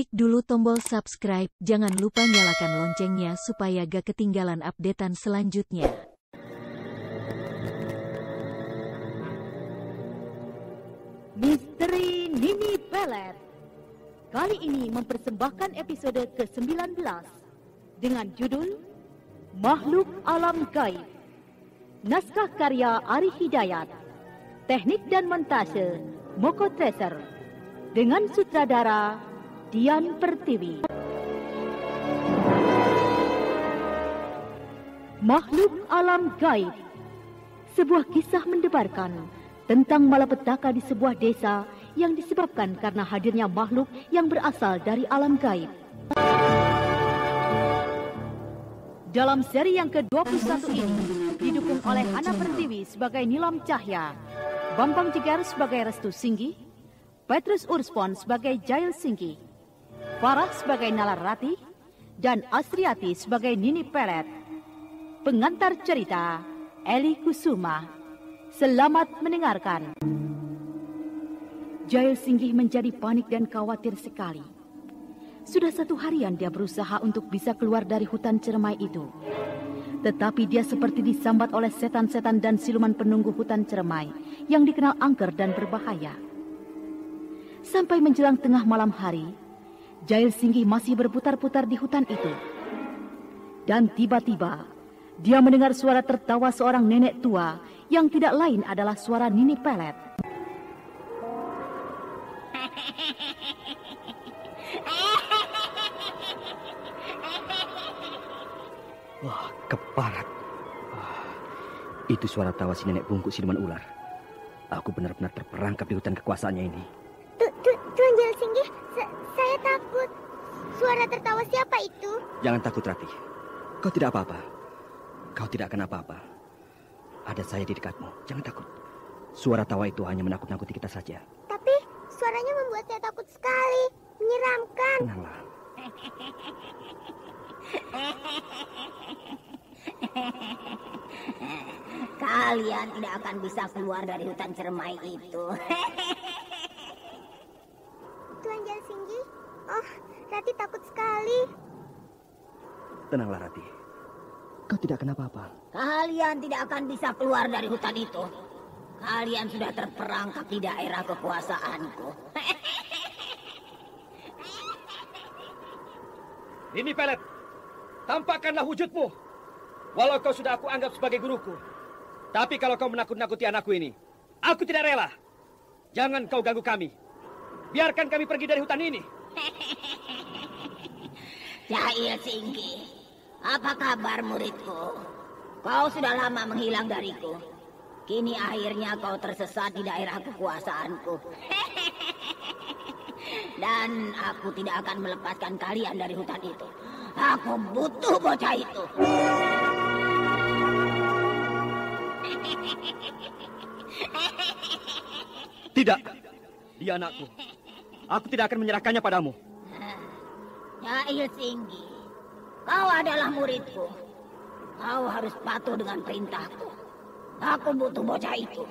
Klik dulu tombol subscribe, jangan lupa nyalakan loncengnya supaya gak ketinggalan updatean selanjutnya. Misteri Nini Pelet kali ini mempersembahkan episode ke-19 dengan judul Makhluk Alam Gaib. Naskah karya Ari Hidayat, teknik dan montase Moko Treasure, dengan sutradara Dian Pertiwi. Makhluk Alam Gaib, sebuah kisah mendebarkan tentang malapetaka di sebuah desa yang disebabkan karena hadirnya makhluk yang berasal dari alam gaib. Dalam seri yang ke-21 ini, didukung oleh Hana Pertiwi sebagai Nilam Cahya, Bambang Jeger sebagai Restu Singgi, Petrus Urspon sebagai Jail Singgi, Farah sebagai Nalarati, dan Asriati sebagai Nini Pelet. Pengantar cerita, Eli Kusuma. Selamat mendengarkan. Jail Singgi menjadi panik dan khawatir sekali. Sudah 1 harian dia berusaha untuk bisa keluar dari hutan Ceremai itu. Tetapi dia seperti disambat oleh setan-setan dan siluman penunggu hutan Ceremai yang dikenal angker dan berbahaya. Sampai menjelang tengah malam hari, Jail Singgi masih berputar-putar di hutan itu. Dan tiba-tiba, dia mendengar suara tertawa seorang nenek tua yang tidak lain adalah suara Nini Pelet. Wah, keparat. Itu suara tawa si nenek bungkuk siluman ular. Aku benar-benar terperangkap di hutan kekuasaannya ini. Tuan Jail Singgi, saya takut. Suara tertawa siapa itu? Jangan takut, Rati. Kau tidak apa-apa. Kau tidak akan apa-apa. Ada saya di dekatmu. Jangan takut. Suara tawa itu hanya menakut-nakuti kita saja. Tapi suaranya membuat saya takut sekali. Menyeramkan. Tenanglah. Kalian tidak akan bisa keluar dari hutan Ceremai itu. Tuan Jail Singgi, Rati takut sekali. Tenanglah, Rati. Kau tidak kenapa-apa. Kalian tidak akan bisa keluar dari hutan itu. Kalian sudah terperangkap di daerah kekuasaanku. Nini Pelet, tampakkanlah wujudmu. Walau kau sudah aku anggap sebagai guruku. Tapi kalau kau menakut-nakuti anakku ini, aku tidak rela. Jangan kau ganggu kami. Biarkan kami pergi dari hutan ini. Jail Singgi, apa kabar muridku? Kau sudah lama menghilang dariku. Kini akhirnya kau tersesat di daerah kekuasaanku. Dan aku tidak akan melepaskan kalian dari hutan itu. Aku butuh bocah itu. Tidak, dia anakku. Aku tidak akan menyerahkannya padamu. Jail Singgi, kau adalah muridku. Kau harus patuh dengan perintahku. Aku butuh bocah itu.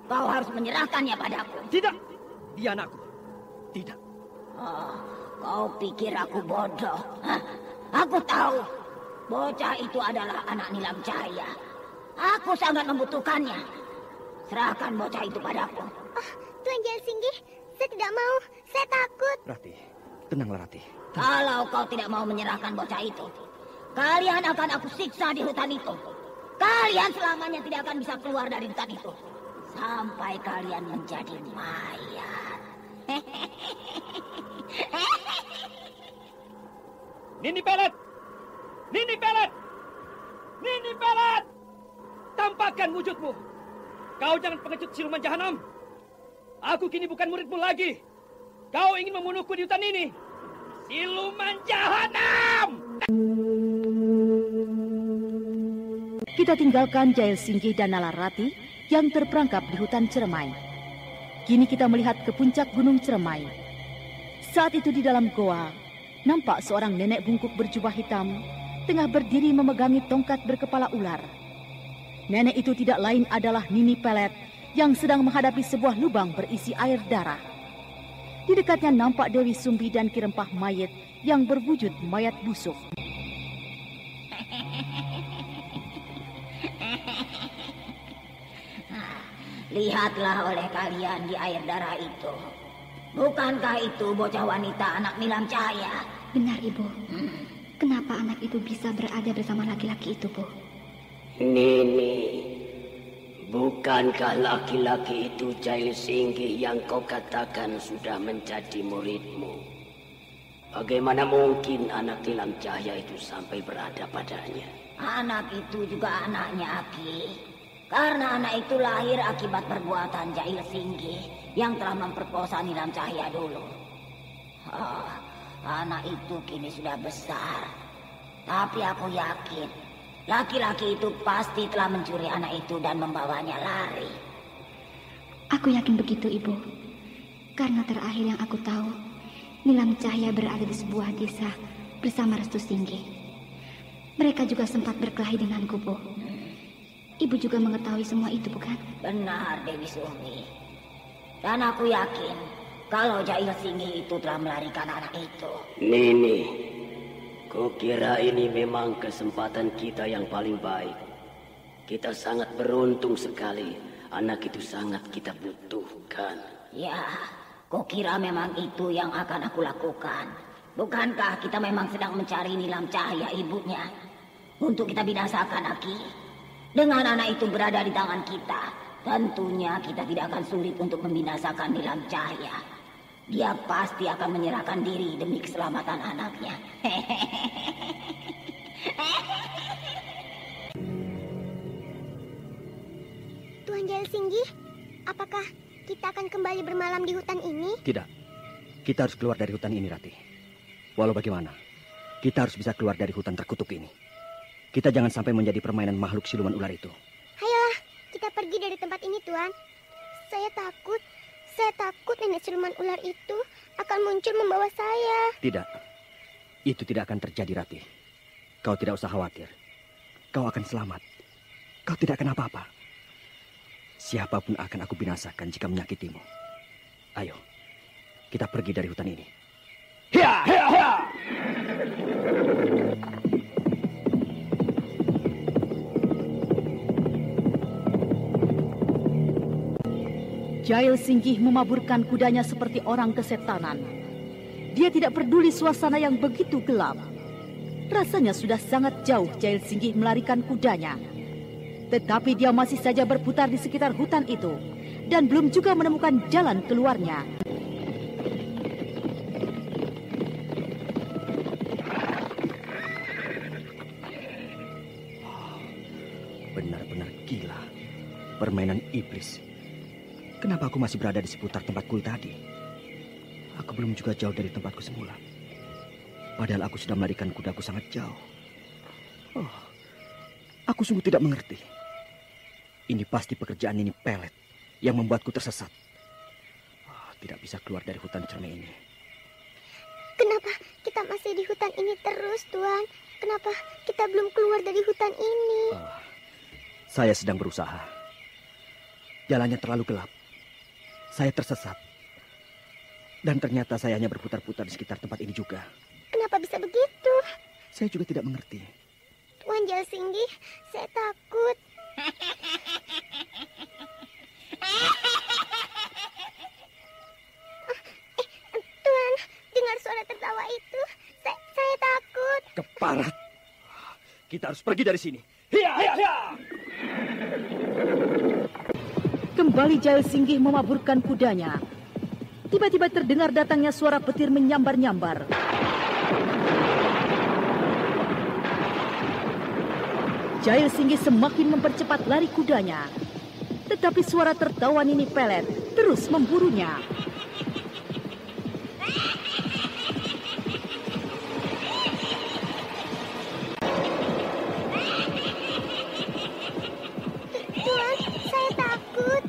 Kau harus menyerahkannya padaku. Tidak, dia anakku. Tidak. Oh, kau pikir aku bodoh? Hah? Aku tahu. Bocah itu adalah anak Nilam Cahya. Aku sangat membutuhkannya. Serahkan bocah itu padaku. Tuan Jail Singgi, saya tidak mau. Saya takut. Rati, tenanglah Rati. Kalau kau tidak mau menyerahkan bocah itu, kalian akan aku siksa di hutan itu. Kalian selamanya tidak akan bisa keluar dari hutan itu. Sampai kalian menjadi mayat. Nini Pelet! Nini Pelet! Nini Pelet! Tampakkan wujudmu. Kau jangan pengecut siluman jahanam. Aku kini bukan muridmu lagi. Kau ingin membunuhku di hutan ini. Siluman jahanam! Kita tinggalkan Jail Singgi dan Nalarati yang terperangkap di hutan Ceremai. Kini kita melihat ke puncak gunung Ceremai. Saat itu di dalam goa, nampak seorang nenek bungkuk berjubah hitam tengah berdiri memegangi tongkat berkepala ular. Nenek itu tidak lain adalah Nini Pelet yang sedang menghadapi sebuah lubang berisi air darah. Di dekatnya nampak Dewi Sumbi dan Ki Rempah mayat yang berwujud mayat busuk. Lihatlah oleh kalian di air darah itu. Bukankah itu bocah wanita anak Nilam Cahaya? Benar, Ibu. Kenapa anak itu bisa berada bersama laki-laki itu, Bu? Nini, bukankah laki-laki itu Jail Singgih yang kau katakan sudah menjadi muridmu? Bagaimana mungkin anak Nilam Cahaya itu sampai berada padanya? Anak itu juga anaknya Aki. Karena anak itu lahir akibat perbuatan Jail Singgih yang telah memperkosa Nilam Cahaya dulu. Anak itu kini sudah besar. Tapi aku yakin laki-laki itu pasti telah mencuri anak itu dan membawanya lari. Aku yakin begitu, Ibu. Karena terakhir yang aku tahu, Nilam Cahaya berada di sebuah desa bersama Restu Singgih. Mereka juga sempat berkelahi denganku, Bu. Ibu juga mengetahui semua itu, bukan? Benar, Dewi Sumi. Dan aku yakin kalau Jail Singgih itu telah melarikan anak itu. Nini, kukira ini memang kesempatan kita yang paling baik. Kita sangat beruntung sekali. Anak itu sangat kita butuhkan. Ya, kukira memang itu yang akan aku lakukan. Bukankah kita memang sedang mencari Nilam Cahaya ibunya? Untuk kita binasakan, Aki. Dengan anak itu berada di tangan kita, tentunya kita tidak akan sulit untuk membinasakan Nilam Cahaya. Dia pasti akan menyerahkan diri demi keselamatan anaknya. Tuan Jail Singgih, apakah kita akan kembali bermalam di hutan ini? Tidak. Kita harus keluar dari hutan ini, Rati. Walau bagaimana, kita harus bisa keluar dari hutan terkutuk ini. Kita jangan sampai menjadi permainan makhluk siluman ular itu. Ayolah, kita pergi dari tempat ini, Tuan. Saya takut nenek siluman ular itu akan muncul membawa saya. Tidak, itu tidak akan terjadi, Rati. Kau tidak usah khawatir. Kau akan selamat. Kau tidak akan apa-apa. Siapapun akan aku binasakan jika menyakitimu. Ayo, kita pergi dari hutan ini. Hiya, hiya, hiya! Jail Singgih memaburkan kudanya seperti orang kesetanan. Dia tidak peduli suasana yang begitu gelap. Rasanya sudah sangat jauh Jail Singgih melarikan kudanya. Tetapi dia masih saja berputar di sekitar hutan itu dan belum juga menemukan jalan keluarnya. Benar-benar gila. Permainan iblis. Kenapa aku masih berada di seputar tempat kuil tadi? Aku belum juga jauh dari tempatku semula. Padahal aku sudah melarikan kudaku sangat jauh. Oh, aku sungguh tidak mengerti. Ini pasti pekerjaan Nini Pelet yang membuatku tersesat. Oh, tidak bisa keluar dari hutan cermai ini. Kenapa kita masih di hutan ini terus, Tuan? Kenapa kita belum keluar dari hutan ini? Saya sedang berusaha. Jalannya terlalu gelap. Saya tersesat. Dan ternyata saya hanya berputar-putar di sekitar tempat ini juga. Kenapa bisa begitu? Saya juga tidak mengerti. Tuan Jail Singgih, saya takut. Tuan, dengar suara tertawa itu. Saya takut. Keparat. Kita harus pergi dari sini. Hiya, hiya, hiya! Kembali Jail Singgih memaburkan kudanya. Tiba-tiba terdengar datangnya suara petir menyambar-nyambar. Jail Singgih semakin mempercepat lari kudanya. Tetapi suara tertawa Nini Pelet terus memburunya. Tuan, saya takut.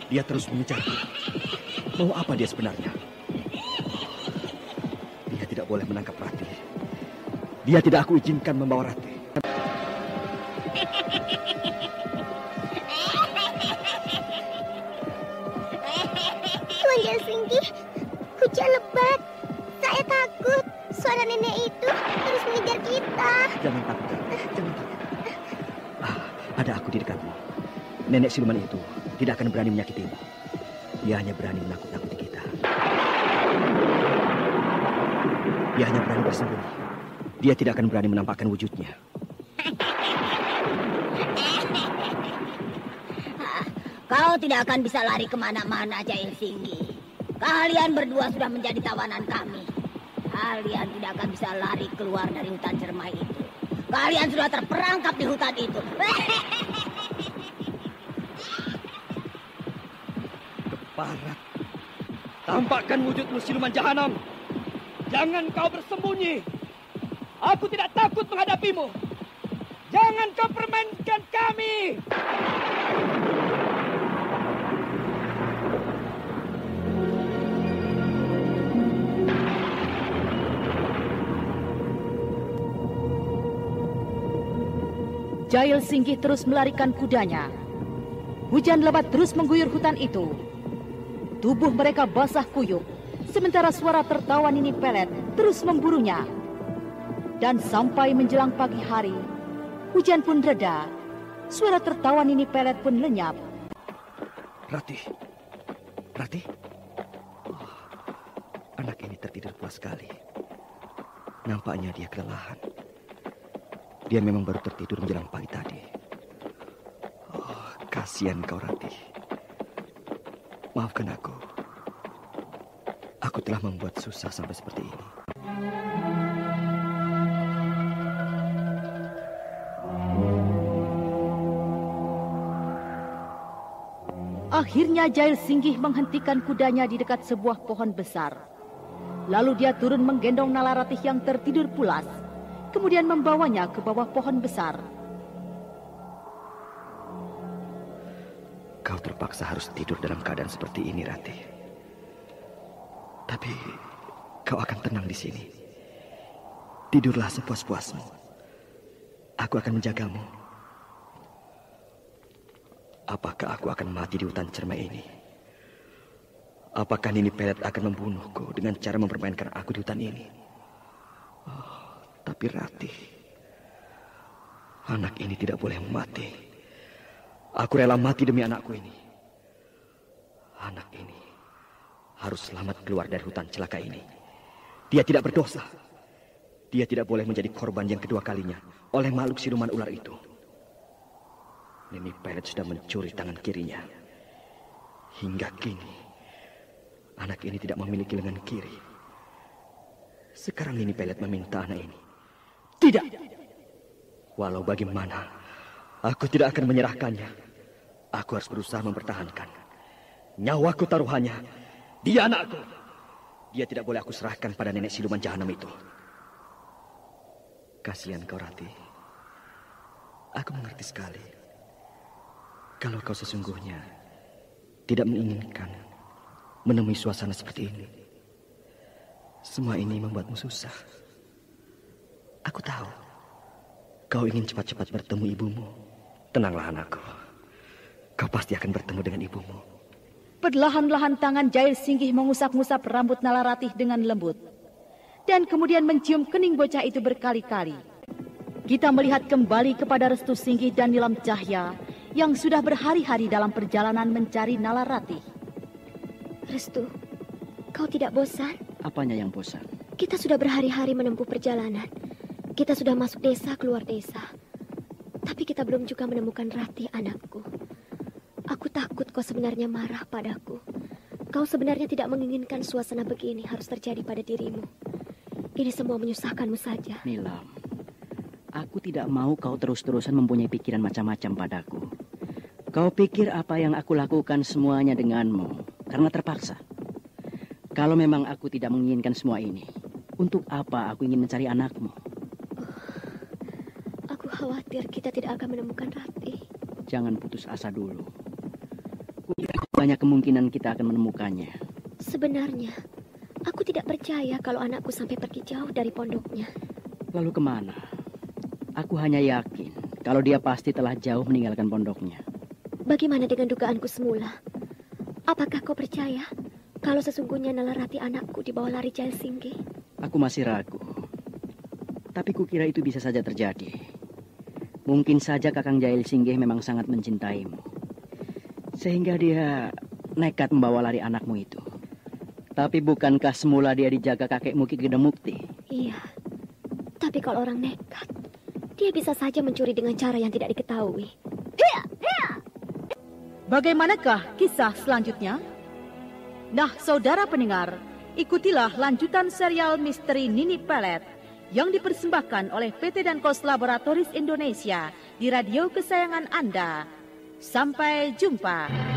Dia terus mengejarku. Mau apa dia sebenarnya? Dia tidak boleh menangkap Rati. Dia tidak aku izinkan membawa Rati. Tolong Jaya Singgih, hujan lebat. Saya takut. Suara nenek itu terus mengejar kita. Jangan takut, jangan takut. Ada aku di dekatmu. Nenek siluman itu tidak akan berani menyakitimu. Dia hanya berani menakut-nakuti kita. Dia hanya berani bersembunyi. Dia tidak akan berani menampakkan wujudnya. Kau tidak akan bisa lari kemana-mana, Jaya Singgih. Kalian berdua sudah menjadi tawanan kami. Kalian tidak akan bisa lari keluar dari hutan cermai itu. Kalian sudah terperangkap di hutan itu. Keparat, tampakkan wujudmu siluman jahanam. Jangan kau bersembunyi. Aku tidak takut menghadapimu. Jangan kau permainkan kami. Jaya Singgih terus melarikan kudanya. Hujan lebat terus mengguyur hutan itu. Tubuh mereka basah kuyup, sementara suara tertawa Nini Pelet terus memburunya. Dan sampai menjelang pagi hari, hujan pun reda. Suara tertawa Nini Pelet pun lenyap. Ratih, Ratih. Oh, anak ini tertidur pulas sekali. Nampaknya dia kelelahan. Dia memang baru tertidur menjelang pagi tadi. Oh, kasihan kau, Ratih. Maafkan aku. Aku telah membuat susah sampai seperti ini. Akhirnya Jaya Singgih menghentikan kudanya di dekat sebuah pohon besar. Lalu dia turun menggendong Nalaratih yang tertidur pulas, kemudian membawanya ke bawah pohon besar. Kau terpaksa harus tidur dalam keadaan seperti ini, Ratih. Tapi kau akan tenang di sini. Tidurlah sepuas-puasmu. Aku akan menjagamu. Apakah aku akan mati di hutan cermai ini? Apakah Nini Pelet akan membunuhku dengan cara mempermainkan aku di hutan ini? Oh, tapi Ratih, anak ini tidak boleh mati. Aku rela mati demi anakku ini. Anak ini harus selamat keluar dari hutan celaka ini. Dia tidak berdosa. Dia tidak boleh menjadi korban yang kedua kalinya oleh makhluk siluman ular itu. Nini Pelet sudah mencuri tangan kirinya. Hingga kini, anak ini tidak memiliki lengan kiri. Sekarang Nini Pelet meminta anak ini. Tidak! Walau bagaimana, aku tidak akan menyerahkannya. Aku harus berusaha mempertahankan. Nyawaku taruhannya. Dia anakku. Dia tidak boleh aku serahkan pada nenek siluman jahanam itu. Kasihan kau, Ratih. Aku mengerti sekali. Kalau kau sesungguhnya tidak menginginkan menemui suasana seperti ini. Semua ini membuatmu susah. Aku tahu. Kau ingin cepat-cepat bertemu ibumu. Tenanglah anakku. Kau pasti akan bertemu dengan ibumu. Perlahan-lahan tangan Jaya Singgih mengusap-ngusap rambut Nalaratih dengan lembut. Dan kemudian mencium kening bocah itu berkali-kali. Kita melihat kembali kepada Restu Singgih dan Nilam Cahya yang sudah berhari-hari dalam perjalanan mencari Nalaratih. Restu, kau tidak bosan? Apanya yang bosan? Kita sudah berhari-hari menempuh perjalanan. Kita sudah masuk desa, keluar desa. Tapi kita belum juga menemukan Ratih, anakku. Aku takut kau sebenarnya marah padaku. Kau sebenarnya tidak menginginkan suasana begini harus terjadi pada dirimu. Ini semua menyusahkanmu saja. Nilam, aku tidak mau kau terus-terusan mempunyai pikiran macam-macam padaku. Kau pikir apa yang aku lakukan semuanya denganmu karena terpaksa. Kalau memang aku tidak menginginkan semua ini, untuk apa aku ingin mencari anakmu? Aku khawatir kita tidak akan menemukan Ratih. Jangan putus asa dulu. Banyak kemungkinan kita akan menemukannya. Sebenarnya, aku tidak percaya kalau anakku sampai pergi jauh dari pondoknya. Lalu kemana? Aku hanya yakin kalau dia pasti telah jauh meninggalkan pondoknya. Bagaimana dengan dugaanku semula? Apakah kau percaya kalau sesungguhnya Nalarati anakku dibawa lari Jail Singgi? Aku masih ragu. Tapi kukira itu bisa saja terjadi. Mungkin saja Kakang Jail Singgih memang sangat mencintaimu. Sehingga dia nekat membawa lari anakmu itu. Tapi bukankah semula dia dijaga kakekmu Ki Gedemukti? Iya. Tapi kalau orang nekat, dia bisa saja mencuri dengan cara yang tidak diketahui. Bagaimanakah kisah selanjutnya? Nah, saudara pendengar, ikutilah lanjutan serial misteri Nini Pelet yang dipersembahkan oleh PT Dankos Laboratoris Indonesia di radio kesayangan Anda. Sampai jumpa.